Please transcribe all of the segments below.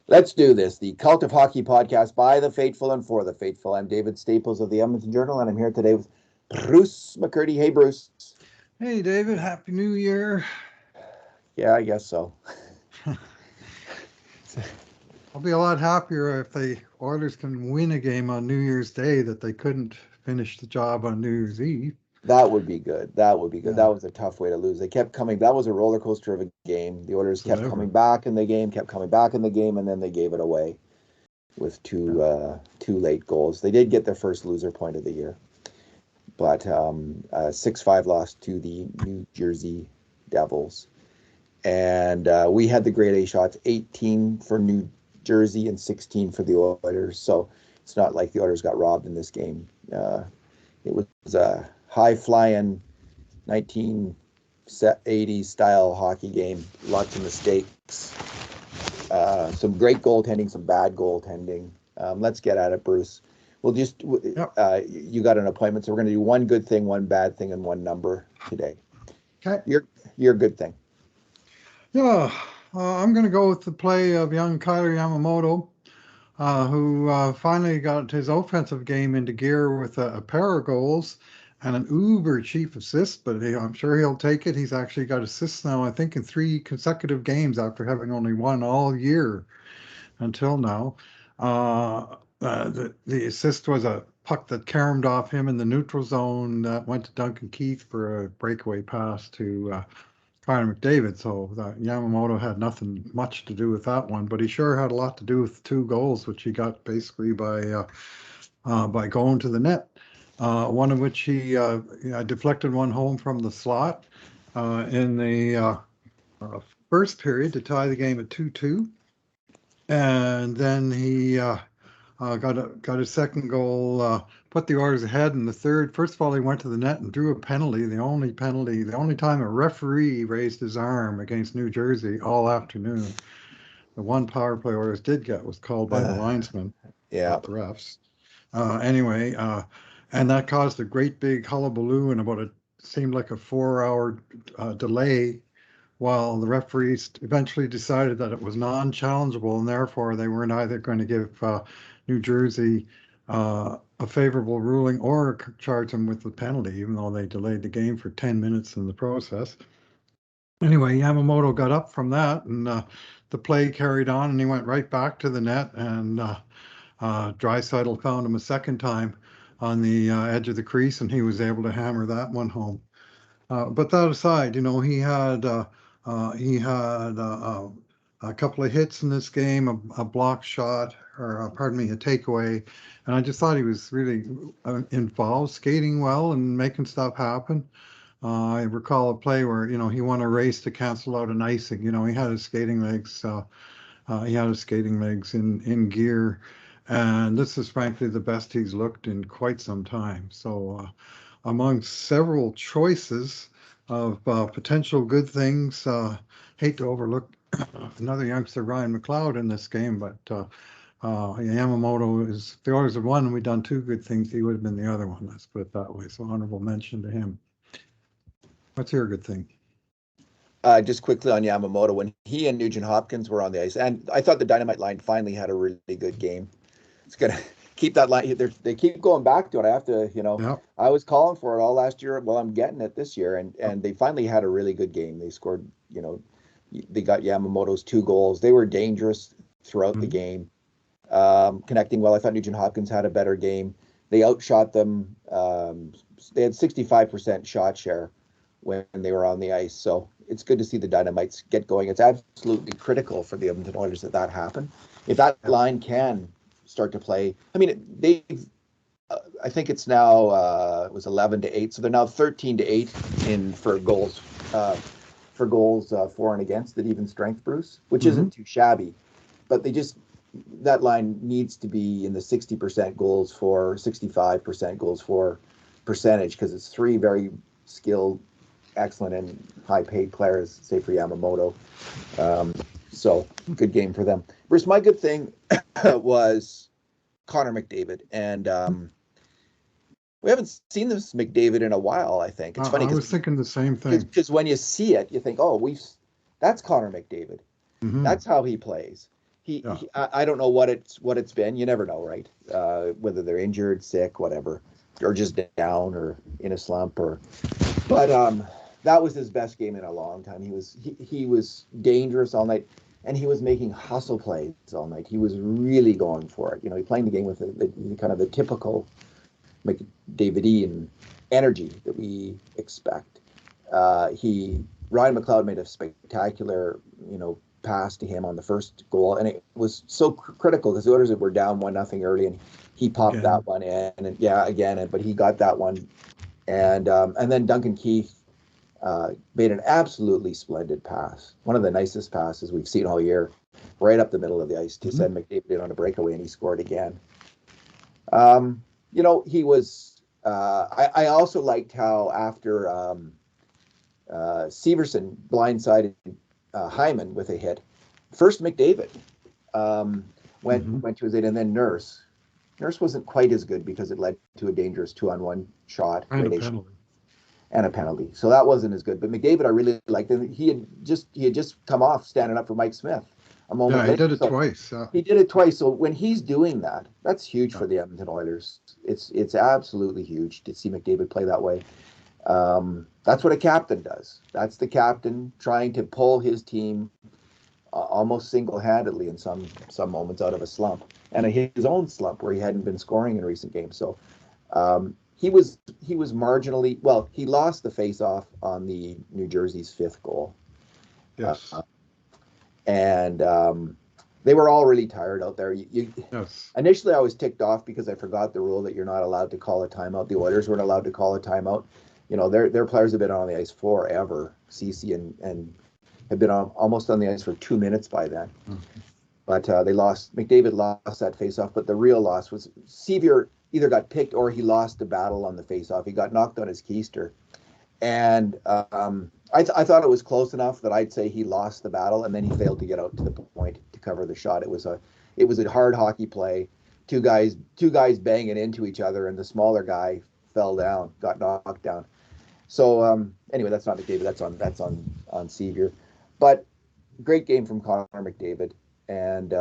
Let's do this. The Cult of Hockey podcast by the faithful and for the faithful. I'm David Staples of the Edmonton Journal, and I'm here today with Bruce McCurdy. Hey, Bruce. Hey, David, Happy New Year. Yeah, I guess so. I'll be a lot happier if the Oilers can win a game on New Year's Day that they couldn't finish the job on New Year's Eve. That would be good. That would be good. Yeah, That was a tough way to lose. They kept coming. That was a roller coaster of a game. The Oilers was it kept coming ever? back in the game, kept coming back in the game, and then they gave it away with Yeah. two late goals. They did get their first loser point of the year, but 6-5 loss to the New Jersey Devils. And we had the grade A shots, 18 for New Jersey and 16 for the Oilers. So it's not like the Oilers got robbed in this game. It was a high flying 1980s style hockey game. Lots of mistakes, some great goaltending, some bad goaltending. Let's get at it, Bruce. We'll just Yep. you got an appointment, so we're going to do one good thing, one bad thing, and one number today. Okay. Your good thing. Yeah, I'm going to go with the play of young Kyler Yamamoto, who finally got his offensive game into gear with a pair of goals and an uber cheap assist, but I'm sure he'll take it. He's actually got assists now, I think, in 3 consecutive games after having only one all year until now. The assist was a puck that caromed off him in the neutral zone that went to Duncan Keith for a breakaway pass to Connor McDavid. So Yamamoto had nothing much to do with that one, but he sure had a lot to do with 2 goals, which he got basically by going to the net. One of which he deflected one home from the slot in the first period to tie the game at 2-2. And then he got his second goal, put the Oilers ahead in the third. First of all, he went to the net and drew a penalty. The only time a referee raised his arm against New Jersey all afternoon. The one power play Oilers did get was called by the Uh, linesman, yeah. not the refs. Anyway, and that caused a great big hullabaloo and about it seemed like a 4-hour delay while the referees eventually decided that it was non-challengeable and therefore they weren't either going to give New Jersey a favorable ruling or charge them with the penalty, even though they delayed the game for 10 minutes in the process. Anyway, Yamamoto got up from that and the play carried on and he went right back to the net and Draisaitl found him a second time on the edge of the crease and he was able to hammer that one home. But that aside, he had a couple of hits in this game, a block shot, or pardon me, a takeaway, and I just thought he was really involved, skating well and making stuff happen. I recall a play where he won a race to cancel out an icing. He had his skating legs. He had his skating legs in gear, and this is frankly the best he's looked in quite some time. So, among several choices of potential good things, hate to overlook another youngster, Ryan McLeod, in this game, but Yamamoto is, if the Oilers had won and we'd done 2 good things, he would have been the other one. Let's put it that way. So, honorable mention to him. What's your good thing? Just quickly on Yamamoto, when he and Nugent Hopkins were on the ice, and I thought the Dynamite line finally had a really good game. It's gonna keep that line. They keep going back to it. I have to, Yeah. I was calling for it all last year. Well, I'm getting it this year, and they finally had a really good game. They scored, they got Yamamoto's 2 goals. They were dangerous throughout the Mhm. game, connecting well. I thought Nugent Hopkins had a better game. They outshot them. They had 65% shot share when they were on the ice. So it's good to see the Dynamites get going. It's absolutely critical for the Edmonton Oilers that happen. If that Yeah. line can start to play, I mean, I think it's now it was 11-8, so they're now 13-8 in for goals for and against at even strength, Bruce, which Hmm. isn't too shabby. But that line needs to be in the 60% goals for, 65% goals for percentage because it's 3 very skilled, excellent, and high paid players, say for Yamamoto. So good game for them. Bruce, my good thing was Connor McDavid. And we haven't seen this McDavid in a while, I think. It's funny I was thinking the same thing. when you see it, you think, oh, that's Connor McDavid. Hmm. That's how he plays. Yeah. I don't know what it's been. You never know, right? Whether they're injured, sick, whatever, or just down or in a slump, or. But that was his best game in a long time. He was dangerous all night, and he was making hustle plays all night. He was really going for it. He playing the game with the kind of the typical McDavidian energy that we expect. Ryan McLeod made a spectacular, pass to him on the first goal, and it was so critical because the Oilers were down 1-0 early, and he popped that one in, and but he got that one, and then Duncan Keith made an absolutely splendid pass, one of the nicest passes we've seen all year, right up the middle of the ice to send McDavid in on a breakaway, and he scored again. He was. I also liked how after Severson blindsided Hyman with a hit, first McDavid went to his aid, and then Nurse. Nurse wasn't quite as good because it led to a dangerous 2-on-1 shot And a penalty. And a penalty. So that wasn't as good. But McDavid, I really liked him. He had just come off standing up for Mike Smith a moment later. He did it twice. He did it twice. So when he's doing that, that's huge for the Edmonton Oilers. It's absolutely huge to see McDavid play that way. That's what a captain does. That's the captain trying to pull his team almost single-handedly in some moments out of a slump, and his own slump where he hadn't been scoring in recent games. So he was marginally, well, he lost the face-off on the New Jersey's 5th goal. Yes. And they were all really tired out there. Yes. Initially, I was ticked off because I forgot the rule that you're not allowed to call a timeout. The Oilers weren't allowed to call a timeout. Their players have been on the ice forever. Cece and have been almost on the ice for 2 minutes by then. But McDavid lost that faceoff, but the real loss was Sevier either got picked or he lost the battle on the faceoff. He got knocked on his keister. And I thought it was close enough that I'd say he lost the battle, and then he failed to get out to the point to cover the shot. It was a hard hockey play. Two guys banging into each other, and the smaller guy fell down, got knocked down. So anyway, that's not McDavid. That's on Sevier. But great game from Connor McDavid, and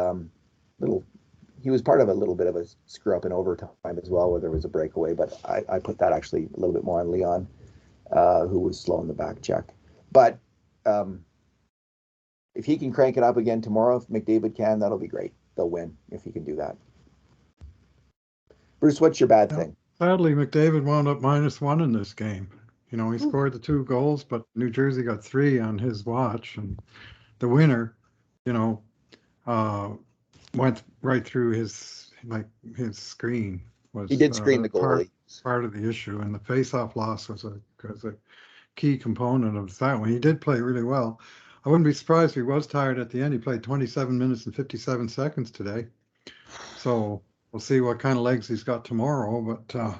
he was part of a little bit of a screw up in overtime as well, where there was a breakaway. But I put that actually a little bit more on Leon, who was slow in the back check. But if he can crank it up again tomorrow, if McDavid can, that'll be great. They'll win if he can do that. Bruce, what's your bad thing? Sadly, McDavid wound up -1 in this game. He scored the 2 goals, but New Jersey got 3 on his watch, and the winner, went right through his screen. He did screen the goalie. Part of the issue, and the face-off loss was a key component of that one. He did play really well. I wouldn't be surprised if he was tired at the end. He played 27 minutes and 57 seconds today. So we'll see what kind of legs he's got tomorrow. But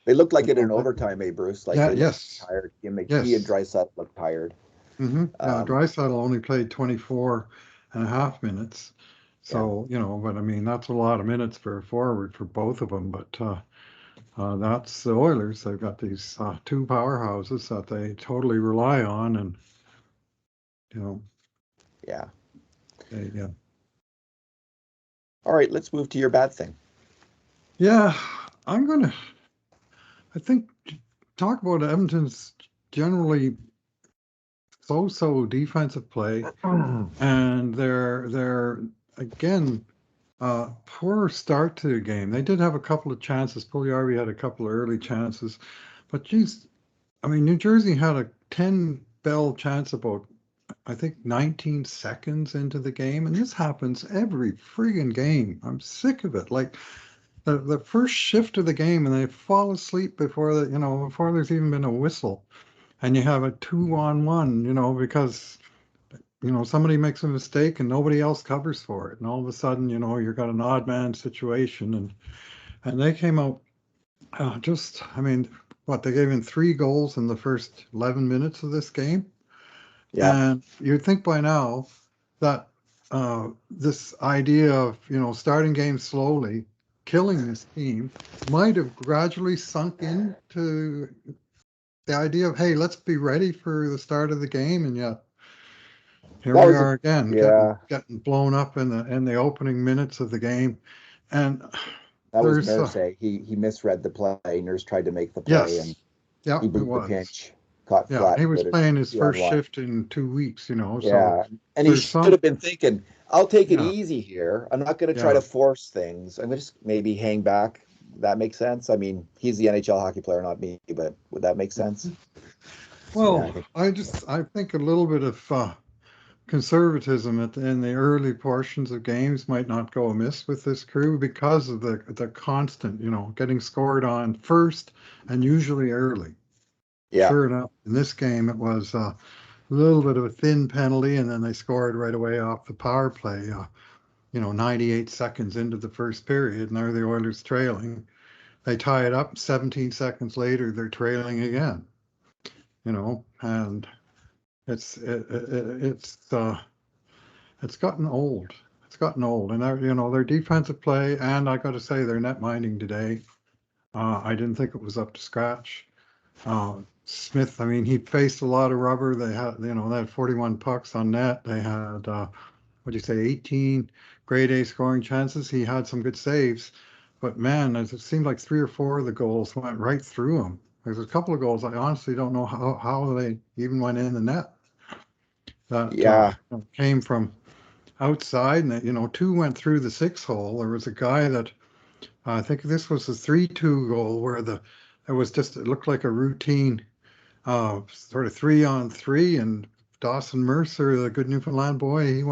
they looked like it in overtime, Bruce? Yes. Tired. He and Draisaitl looked tired. Draisaitl only played 24 and a half minutes. So, but I mean, that's a lot of minutes for a forward for both of them. But that's the Oilers. They've got these 2 powerhouses that they totally rely on. And, Yeah. Yeah. All right, let's move to your bad thing. Yeah, I think, talk about Edmonton's generally so defensive play, and their again, poor start to the game. They did have a couple of chances. Puljujarvi had a couple of early chances, but New Jersey had a 10-bell chance about, I think, 19 seconds into the game, and this happens every friggin' game. I'm sick of it. Like the first shift of the game, and they fall asleep before there's even been a whistle, and you have a 2-on-1, because somebody makes a mistake and nobody else covers for it, and all of a sudden, you've got an odd man situation, and they came out they gave in 3 goals in the first 11 minutes of this game. Yeah. And you'd think by now that this idea of, starting games slowly, killing this team, might have gradually sunk into the idea of, hey, let's be ready for the start of the game. And yet, here That we was a are again, yeah. getting blown up in the opening minutes of the game, and That was there's Nurse. He misread the play. Nurse tried to make the play, and yes, yeah, he it blew the was. pinch, caught Yeah, he was flat-footed, playing his two on first one. shift in 2 weeks, so Yeah, and he there's should some, have been thinking, "I'll take it yeah, easy here. I'm not going to try to yeah. force things. I'm going to just maybe hang back." That makes sense. I mean, he's the NHL hockey player, not me, but would that make sense? So yeah, I Well, think I think a little bit of conservatism in the early portions of games might not go amiss with this crew because of the constant, getting scored on first and usually early. yeah, Sure enough, in this game it was a little bit of a thin penalty, and then they scored right away off the power play. 98 seconds into the first period, and there the Oilers trailing. They tie it up. 17 seconds later, they're trailing again. And it's gotten old. It's gotten old, and their defensive play, and I got to say their net minding today. I didn't think it was up to scratch. Smith, I mean, he faced a lot of rubber. They had 41 pucks on net. They had, what do you say, 18 grade A scoring chances. He had some good saves, but man, it seemed like 3 or 4 of the goals went right through him. There's a couple of goals I honestly don't know how they even went in the net. That yeah, came from outside, and 2 went through the 6 hole. There was a guy that I think this was a 3-2 goal where it looked like a routine sort of 3-on-3, and Dawson Mercer, the good Newfoundland boy,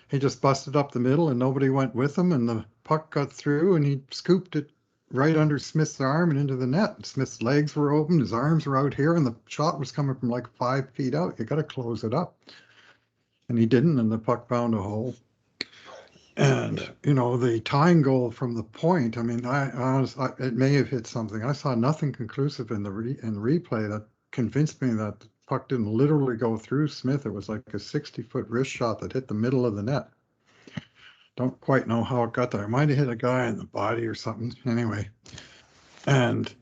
he just busted up the middle and nobody went with him, and the puck got through and he scooped it right under Smith's arm and into the net. Smith's legs were open, his arms were out here, and the shot was coming from like 5 feet out. You got to close it up. And he didn't, and the puck found a hole. And the tying goal from the point. I mean, it may have hit something. I saw nothing conclusive in the replay that convinced me that the puck didn't literally go through Smith. It was like a 60-foot wrist shot that hit the middle of the net. Don't quite know how it got there. It might have hit a guy in the body or something. Anyway, and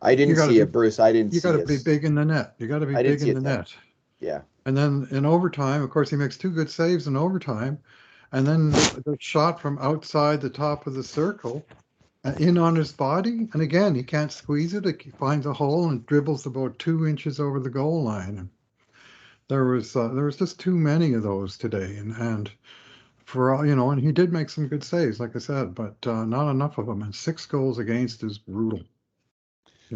I you didn't got to see be it, Bruce. I didn't you got see to be it. big in the net. You got to be I didn't big see in the it then. net. Yeah, And then in overtime, of course, he makes 2 good saves in overtime. And then the shot from outside the top of the circle in on his body. And again, he can't squeeze it. He finds a hole and dribbles about 2 inches over the goal line. And there was just too many of those today. And for all, and he did make some good saves, like I said, but not enough of them. And 6 goals against is brutal. I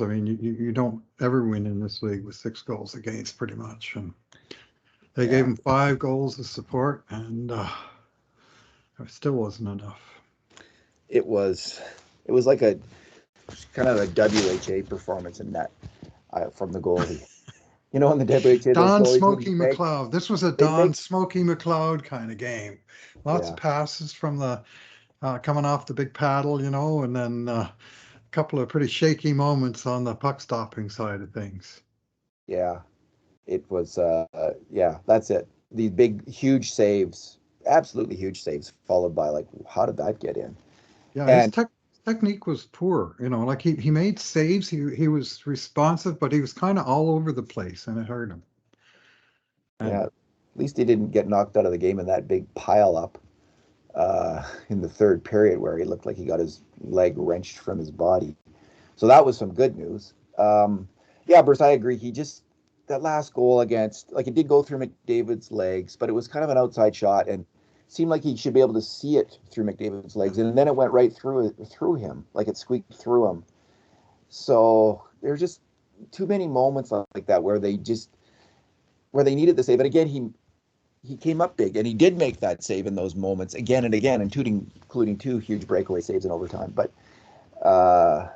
mean, you don't ever win in this league with 6 goals against pretty much. And they gave yeah. him 5 goals of support, and it still wasn't enough. It was like a kind of a WHA performance in net from the goalie. In the WHA, those Don goalies would Smoky make McLeod. This was a they'd Don make Smoky McLeod kind of game. Lots of yeah, passes from the coming off the big paddle, and then a couple of pretty shaky moments on the puck stopping side of things. yeah. It was yeah, that's it. These big huge saves, absolutely huge saves, followed by like, how did that get in? Yeah, his And technique was poor. Like he made saves. He was responsive, but he was kind of all over the place, and it hurt him. yeah, And at least he didn't get knocked out of the game in that big pile up in the third period where he looked like he got his leg wrenched from his body. So that was some good news. Yeah, Bruce, I agree. He just that last goal against like it did go through McDavid's legs, but it was kind of an outside shot and seemed like he should be able to see it through McDavid's legs, and then it went right through him, like it squeaked through him. So there's just too many moments like that where they needed the save. But again, he came up big and he did make that save in those moments again and again, including 2 huge breakaway saves in overtime. But uh,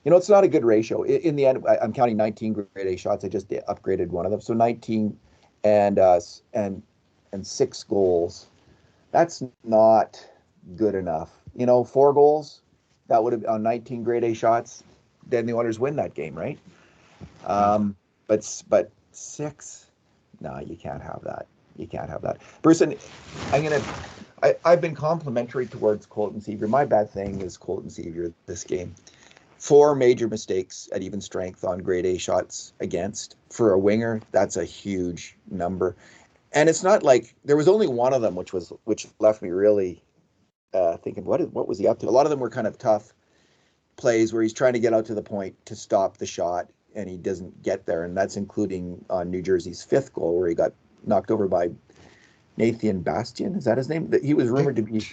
it's not a good ratio. In the end, I'm counting 19 grade A shots. I just upgraded one of them, so 19 and uh, and 6 goals. That's not good enough. 4 goals that would have on 19 grade A shots. Then the Oilers win that game, right? yeah, But 6, no, you can't have that. You can't have that. Bruce, and I've been complimentary towards Colton Seaver. My bad thing is Colton Seaver this game. 4 major mistakes at even strength on grade A shots against. For a winger, that's a huge number. And it's not like there was only one of them, which left me really thinking, what was he up to? A lot of them were kind of tough plays where he's trying to get out to the point to stop the shot, and he doesn't get there. And that's including on New Jersey's 5th goal, where he got knocked over by Nathan Bastian. Is that his name? He was rumored to be.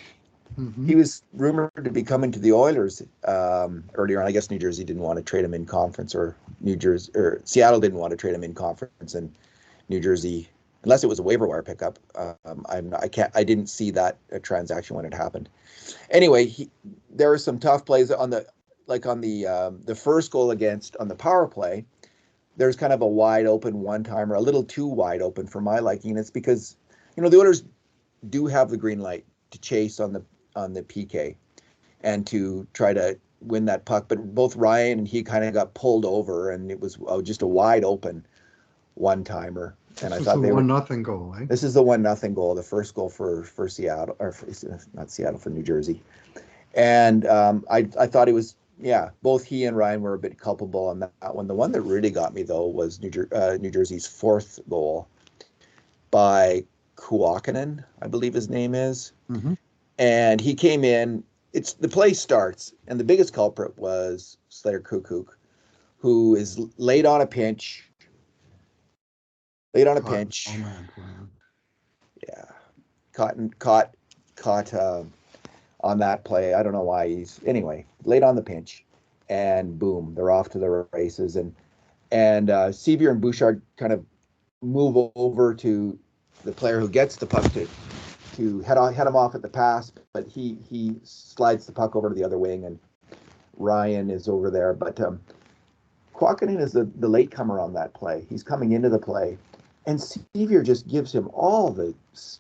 Mm-hmm. He was rumored to be coming to the Oilers earlier on. I guess New Jersey didn't want to trade him in conference, or Seattle didn't want to trade him in conference, and New Jersey, unless it was a waiver wire pickup. I didn't see that transaction when it happened. Anyway, there were some tough plays on the first goal against on the power play. There's kind of a wide open one-timer, a little too wide open for my liking. It's because the Oilers do have the green light to chase on the PK and to try to win that puck, but both Ryan and he kind of got pulled over, and it was just a wide open one-timer. And I thought they were 1-0 goal. This is the 1-0 goal, the first goal for Seattle, or not Seattle, for New Jersey. And I thought it was, both he and Ryan were a bit culpable on that one. The one that really got me, though, was New Jersey's 4th goal by Kuokkanen, I believe his name is. Mm-hmm. And he came in. The play starts, and the biggest culprit was Slater Kukuk, who is late on a pinch. Oh, man. Yeah, caught on that play. I don't know why anyway late on the pinch, and boom, they're off to the races. And Sevier and Bouchard kind of move over to the player who gets the puck to head him off at the pass, but he slides the puck over to the other wing, and Ryan is over there. But Kuokkanen is the latecomer on that play. He's coming into the play, and Sevier just gives him all the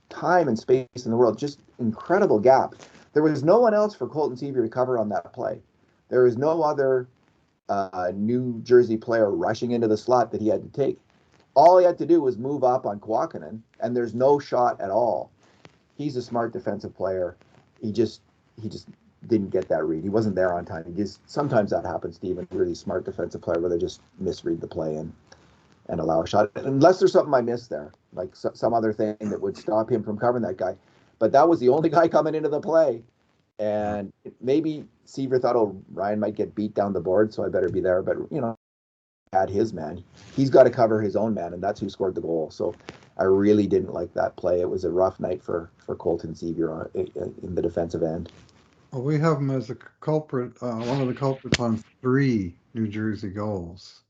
time and space in the world. Just incredible gap. There was no one else for Colton Sevier to cover on that play. There was no other New Jersey player rushing into the slot that he had to take. All he had to do was move up on Kuokkanen, and there's no shot at all. He's a smart defensive player. He just didn't get that read. He wasn't there on time. Sometimes that happens, Stephen. Really smart defensive player where they just misread the play and allow a shot. Unless there's something I missed there, like some other thing that would stop him from covering that guy. But that was the only guy coming into the play. And maybe Sevier thought, Ryan might get beat down the board, so I better be there. But, had his man. He's got to cover his own man, and that's who scored the goal. So I really didn't like that play. It was a rough night for Colton Sevier in the defensive end. Well, we have him as a culprit, one of the culprits on 3 New Jersey goals.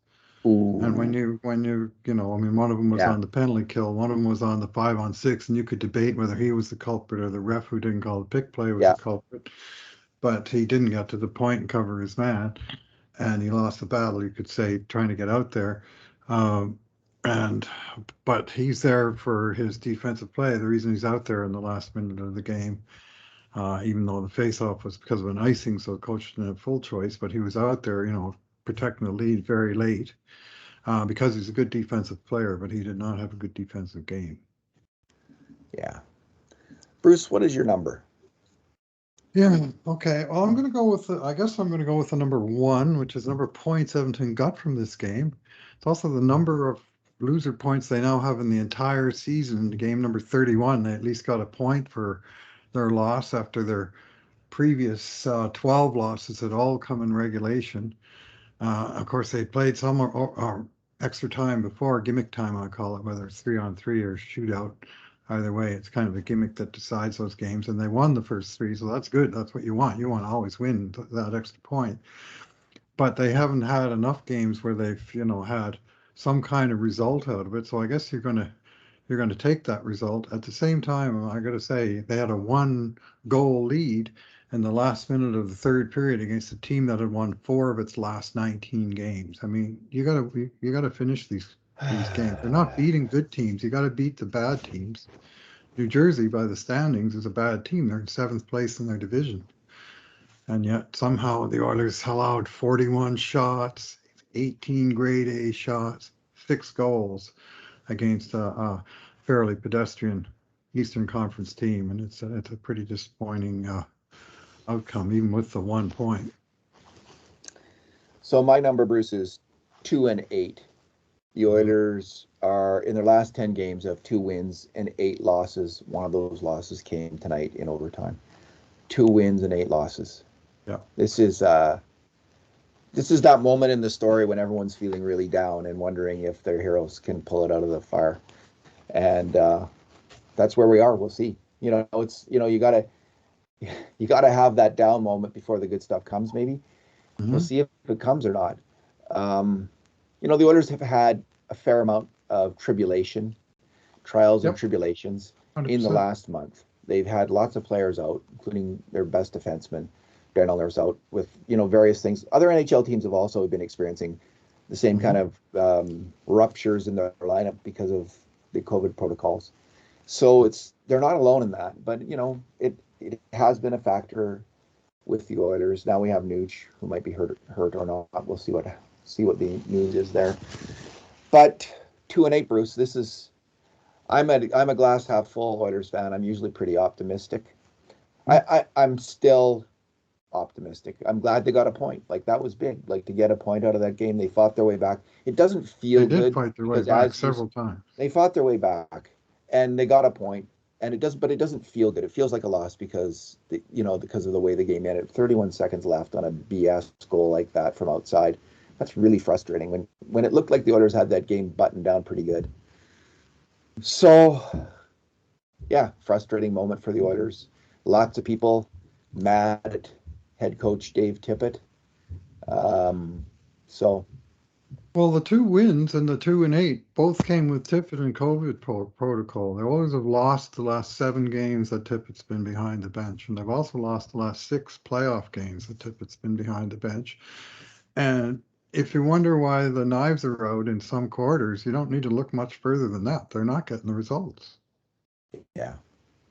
Ooh. And when you one of them was on the penalty kill, one of them was on the 5-on-6, and you could debate whether he was the culprit or the ref who didn't call the pick play was the culprit. But he didn't get to the point and cover his man, and he lost the battle, you could say, trying to get out there. But he's there for his defensive play. The reason he's out there in the last minute of the game, even though the face-off was because of an icing, so the coach didn't have full choice, but he was out there, protecting the lead very late. Because he's a good defensive player, but he did not have a good defensive game. Yeah. Bruce, what is your number? Yeah, okay. Well, I'm going to go with the number 1, which is the number of points Edmonton got from this game. It's also the number of loser points they now have in the entire season. Game number 31, they at least got a point for their loss after their previous 12 losses had all come in regulation. Of course, they played some or extra time before, gimmick time, I call it, whether it's 3-on-3 or shootout. Either way, it's kind of a gimmick that decides those games, and they won the first 3, so that's good. That's what you want. You want to always win that extra point. But they haven't had enough games where they've, had some kind of result out of it. So I guess you're going to take that result. At the same time, I got to say, they had a 1-goal lead in the last minute of the 3rd period against a team that had won 4 of its last 19 games. I mean, you got to finish these games. They're not beating good teams. You got to beat the bad teams. New Jersey, by the standings, is a bad team. They're in 7th place in their division. And yet somehow the Oilers allowed 41 shots, 18 grade A shots, 6 goals against a fairly pedestrian Eastern Conference team. And it's a pretty disappointing outcome, even with the 1 point. So my number, Bruce, is 2-8. The Oilers are in their last 10 games have 2 wins and 8 losses. One of those losses came tonight in overtime. 2 wins and 8 losses. Yeah. This is that moment in the story when everyone's feeling really down and wondering if their heroes can pull it out of the fire. And that's where we are. We'll see. It's you gotta have that down moment before the good stuff comes. Maybe we'll see if it comes or not. The Oilers have had a fair amount of trials and tribulations 100%. in the last month. They've had lots of players out, including their best defenseman, Darnell Nurse, out with various things. Other NHL teams have also been experiencing the same kind of ruptures in their lineup because of the COVID protocols. So they're not alone in that, but it has been a factor with the Oilers. Now we have Nuge, who might be hurt or not. We'll see what the news is there. But 2-8, Bruce. I'm a glass half full Oilers fan. I'm usually pretty optimistic. I'm still optimistic. I'm glad they got a point. Like, that was big. Like, to get a point out of that game, they fought their way back. It doesn't feel good. They did fight their way back several times. They fought their way back, and they got a point. And it doesn't feel good. It feels like a loss because of the way the game ended. 31 seconds left on a BS goal like that from outside. That's really frustrating when it looked like the Oilers had that game buttoned down pretty good. So, yeah, frustrating moment for the Oilers. Lots of people mad at head coach Dave Tippett. Well, the 2 wins and the 2-8 both came with Tippett and COVID protocol. They always have lost the last 7 games that Tippett's been behind the bench, and they've also lost the last 6 playoff games that Tippett's been behind the bench. And if you wonder why the knives are out in some quarters, you don't need to look much further than that. They're not getting the results. Yeah,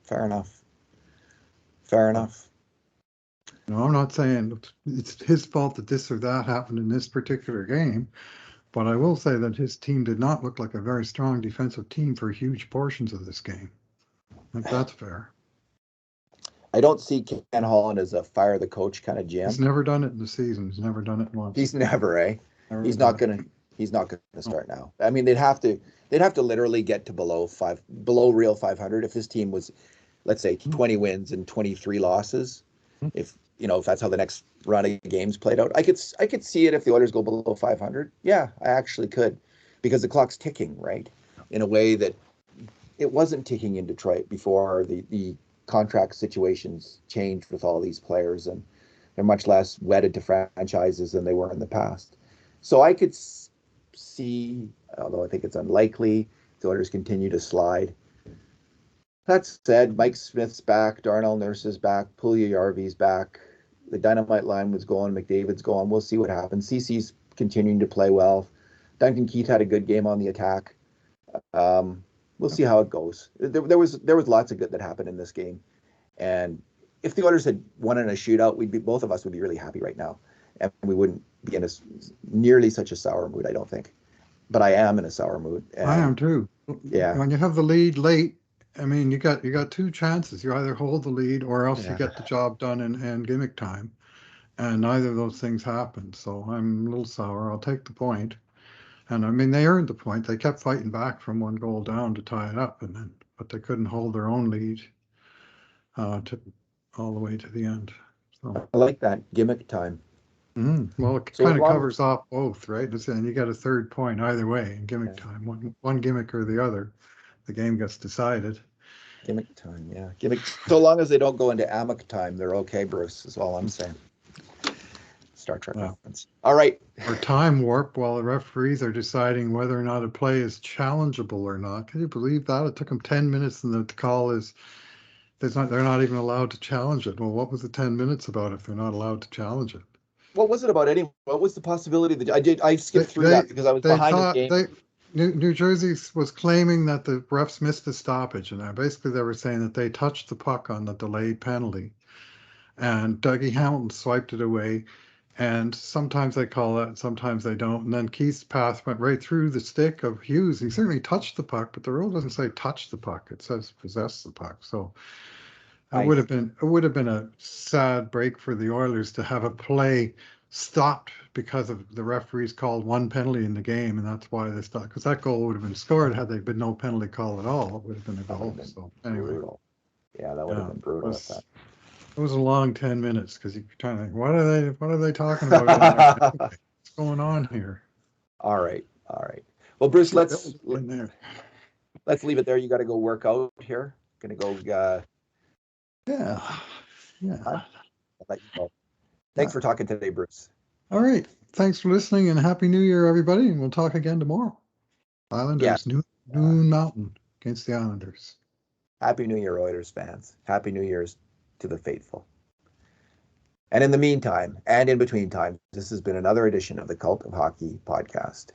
fair enough. Fair enough. No, I'm not saying it's his fault that this or that happened in this particular game, but I will say that his team did not look like a very strong defensive team for huge portions of this game. I think that's fair. I don't see Ken Holland as a fire the coach kind of GM. He's never done it in the season. He's never done it once. He's never, He's not gonna start now. I mean, they'd have to literally get to below real 500 if his team was, let's say, 20 wins and 23 losses. If that's how the next run of games played out, I could see it if the Oilers go below 500. Yeah, I actually could, because the clock's ticking, right, in a way that it wasn't ticking in Detroit before the contract situations changed with all these players, and they're much less wedded to franchises than they were in the past. So I could see, although I think it's unlikely, the Oilers continue to slide. That said, Mike Smith's back, Darnell Nurse is back, Puljujärvi's back. The dynamite line was going, McDavid's going. We'll see what happens. CC's continuing to play well. Duncan Keith had a good game on the attack. We'll see how it goes. There was lots of good that happened in this game, and if the Oilers had won in a shootout, both of us would be really happy right now, and we wouldn't be in nearly such a sour mood, I don't think. But I am in a sour mood. I am too. Yeah. When you have the lead late, I mean, you got 2 chances. You either hold the lead or else you get the job done in gimmick time, and neither of those things happened. So I'm a little sour. I'll take the point. And I mean, they earned the point. They kept fighting back from 1 goal down to tie it up, but they couldn't hold their own lead to all the way to the end. So I like that gimmick time. Well, it kind of covers off both, right? And you got a 3rd point either way in gimmick time. One gimmick or the other, the game gets decided. Gimmick time, yeah. Gimmick. So long as they don't go into amok time, they're okay, Bruce, is all I'm saying. Star Trek reference. All right. Or time warp while the referees are deciding whether or not a play is challengeable or not. Can you believe that? It took them 10 minutes and the call is they're not even allowed to challenge it. Well, what was the 10 minutes about if they're not allowed to challenge it? What was it about anyway? What was the possibility that I skipped through that because I was behind the game? New Jersey was claiming that the refs missed the stoppage, and basically they were saying that they touched the puck on the delayed penalty, and Dougie Hamilton swiped it away. And sometimes they call that, sometimes they don't. And then Keith's path went right through the stick of Hughes. He certainly touched the puck, but the rule doesn't say touch the puck; it says possess the puck. So it would have been a sad break for the Oilers to have a play stopped because of the referees called one penalty in the game, and that's why they stopped. Because that goal would have been scored had there been no penalty call at all. It would have been a That would goal. have been So anyway, brutal. Yeah, that would have yeah, been brutal at that. it was a long 10 minutes because you're trying to think, what are they talking about in there? What's going on here? All right. Well, Bruce, let's leave it there. You got to go work out here. Gonna go. Yeah. I'll let you go. Thanks for talking today, Bruce. All right. Thanks for listening, and Happy New Year, everybody. And we'll talk again tomorrow. Islanders, Noon Mountain against the Islanders. Happy New Year, Oilers fans. Happy New Year's to the faithful. And in the meantime, and in between times, this has been another edition of the Cult of Hockey podcast.